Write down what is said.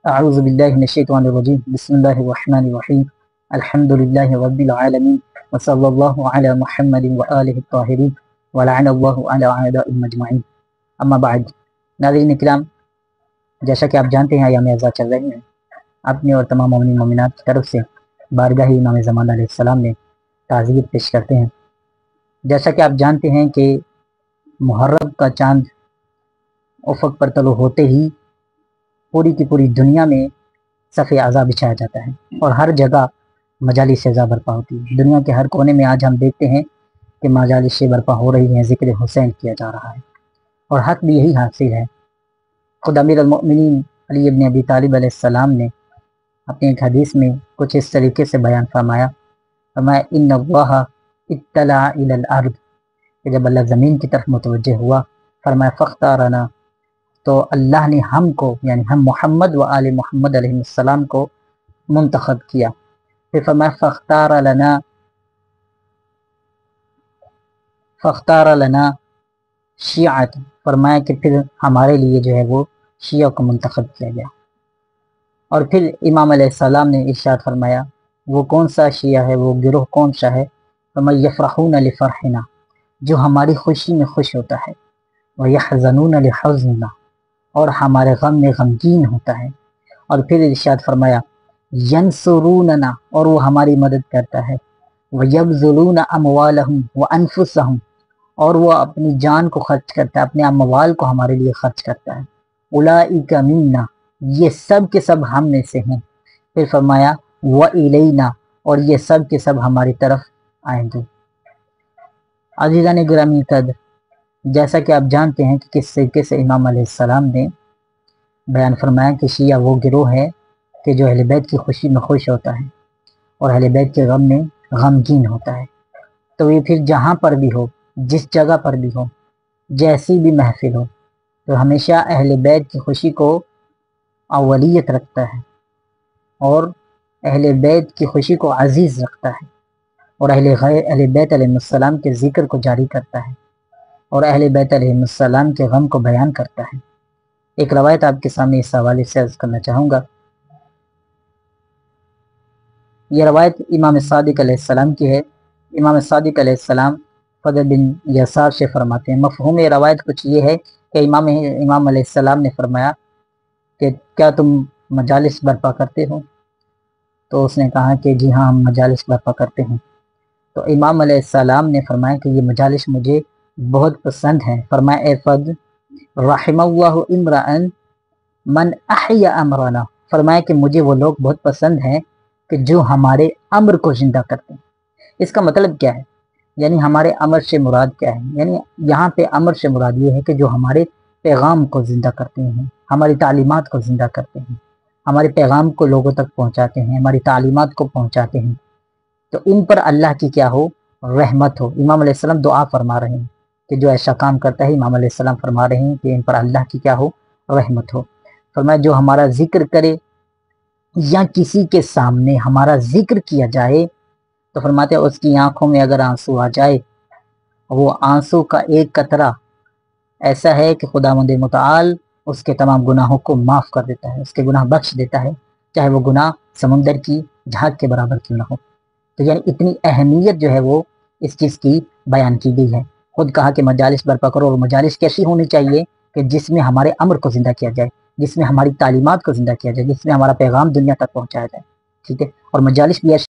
اعوذ باللہ من الشیطان الرجیم بسم اللہ الرحمن الرحیم الحمد للہ رب العالمین وصلی اللہ علی محمد وآلہ الطاہرین ولعن اللہ علی اعدائهم اجمعین اما بعد۔ ناظرین کرام، جیسا کہ آپ جانتے ہیں ایام عزا چل رہی ہیں، اپنے اور تمام مومنین مومنات کی طرف سے بارگاہ امام زمان علیہ السلام میں تعزیت پیش کرتے ہیں۔ جیسا کہ آپ جانتے ہیں کہ محرم کا چاند افق پر طلوع ہوتے ہی پوری کی پوری دنیا میں صف عزا بچھایا جاتا ہے اور ہر جگہ مجالس عزا برپا ہوتی ہے۔ دنیا کے ہر کونے میں آج ہم دیکھتے ہیں کہ مجالس برپا ہو رہی ہیں، ذکر حسین کیا جا رہا ہے اور حق بھی یہی حاصل ہے۔ خود امیر المؤمنین علی ابن ابی طالب علیہ السلام نے اپنی ایک حدیث میں کچھ اس طریقے سے بیان فرمایا ان اللہ اطلع الی الارض، کہ جب اللہ زمین کی طرف متوجہ ہوا فرمایا فاختارنا، تو اللہ نے ہم کو یعنی ہم محمد و آل محمد علیہ السلام کو منتخب کیا۔ پھر فرمایا فاختار لنا شیعت، فرمایا کہ پھر ہمارے لیے جو ہے وہ شیعہ کو منتخب کیا گیا۔ اور پھر امام علیہ السلام نے ارشاد فرمایا وہ کون سا شیعہ ہے، وہ گروہ کون سا ہے؟ فرمایا یفرحون لفرحنا، جو ہماری خوشی میں خوش ہوتا ہے، ویحزنون لحزننا، اور ہمارے غم میں غمگین ہوتا ہے۔ اور پھر ارشاد فرمایا ینصروننا، اور وہ ہماری مدد کرتا ہے، ویبذلون اموالہم وانفسہم، اور وہ اپنی جان کو خرچ کرتا ہے، اپنے اموال کو ہمارے لیے خرچ کرتا ہے۔ اولئک منا، یہ سب کے سب ہم میں سے ہیں۔ پھر فرمایا وَإِلَيْنَا، اور یہ سب کے سب ہماری طرف آئیں گے۔ عزیزان گرامی قدر، جیسا کہ آپ جانتے ہیں کہ کس طریقے سے امام علیہ السلام نے بیان فرمایا کہ شیعہ وہ گروہ ہے کہ جو اہل بیت کی خوشی میں خوش ہوتا ہے اور اہل بیت کے غم میں غمگین ہوتا ہے۔ تو یہ پھر جہاں پر بھی ہو، جس جگہ پر بھی ہو، جیسی بھی محفل ہو، تو ہمیشہ اہل بیت کی خوشی کو اولیت رکھتا ہے اور اہل بیت کی خوشی کو عزیز رکھتا ہے اور اہل بیت علیہ السلام کے ذکر کو جاری کرتا ہے اور اہل بیت علیہ السلام کے غم کو بیان کرتا ہے۔ ایک روایت آپ کے سامنے اس حوالے سے عرض کرنا چاہوں گا۔ یہ روایت امام صادق علیہ السلام کی ہے۔ امام صادق علیہ السلام فضل بن یسار سے فرماتے ہیں، مفہوم یہ روایت کچھ یہ ہے کہ امام علیہ السلام نے فرمایا کہ کیا تم مجالس برپا کرتے ہو؟ تو اس نے کہا کہ جی ہاں، ہم مجالس برپا کرتے ہیں۔ تو امام علیہ السلام نے فرمایا کہ یہ مجالس مجھے بہت پسند ہیں۔ فرمایا اے فضل، رحم اللہ امرأن من احیا امرنا، فرمایا کہ مجھے وہ لوگ بہت پسند ہیں کہ جو ہمارے امر کو زندہ کرتے ہیں۔ اس کا مطلب کیا ہے؟ یعنی ہمارے امر سے مراد کیا ہے؟ یعنی یہاں پہ امر سے مراد یہ ہے کہ جو ہمارے پیغام کو زندہ کرتے ہیں، ہماری تعلیمات کو زندہ کرتے ہیں، ہمارے پیغام کو لوگوں تک پہنچاتے ہیں، ہماری تعلیمات کو پہنچاتے ہیں، تو ان پر اللہ کی کیا ہو؟ رحمت ہو۔ امام علیہ السلام دعا فرما رہے ہیں کہ جو ایسا کام کرتا ہے، امام علیہ السلام فرما رہے ہیں کہ ان پر اللہ کی کیا ہو؟ رحمت ہو۔ فرمایا جو ہمارا ذکر کرے یا کسی کے سامنے ہمارا ذکر کیا جائے تو فرماتے ہیں اس کی آنکھوں میں اگر آنسو آ جائے، وہ آنسو کا ایک قطرہ ایسا ہے کہ خداوند متعال اس کے تمام گناہوں کو معاف کر دیتا ہے، اس کے گناہ بخش دیتا ہے، چاہے وہ گناہ سمندر کی جھاگ کے برابر کیوں نہ ہو۔ تو یعنی اتنی اہمیت جو ہے وہ اس چیز کی بیان کی گئی ہے۔ خود کہا کہ مجالس برپا کرو، اور مجالس کیسی ہونی چاہیے کہ جس میں ہمارے امر کو زندہ کیا جائے، جس میں ہماری تعلیمات کو زندہ کیا جائے، جس میں ہمارا پیغام دنیا تک پہنچایا جائے، ٹھیک ہے؟ اور مجالس بھی ایسی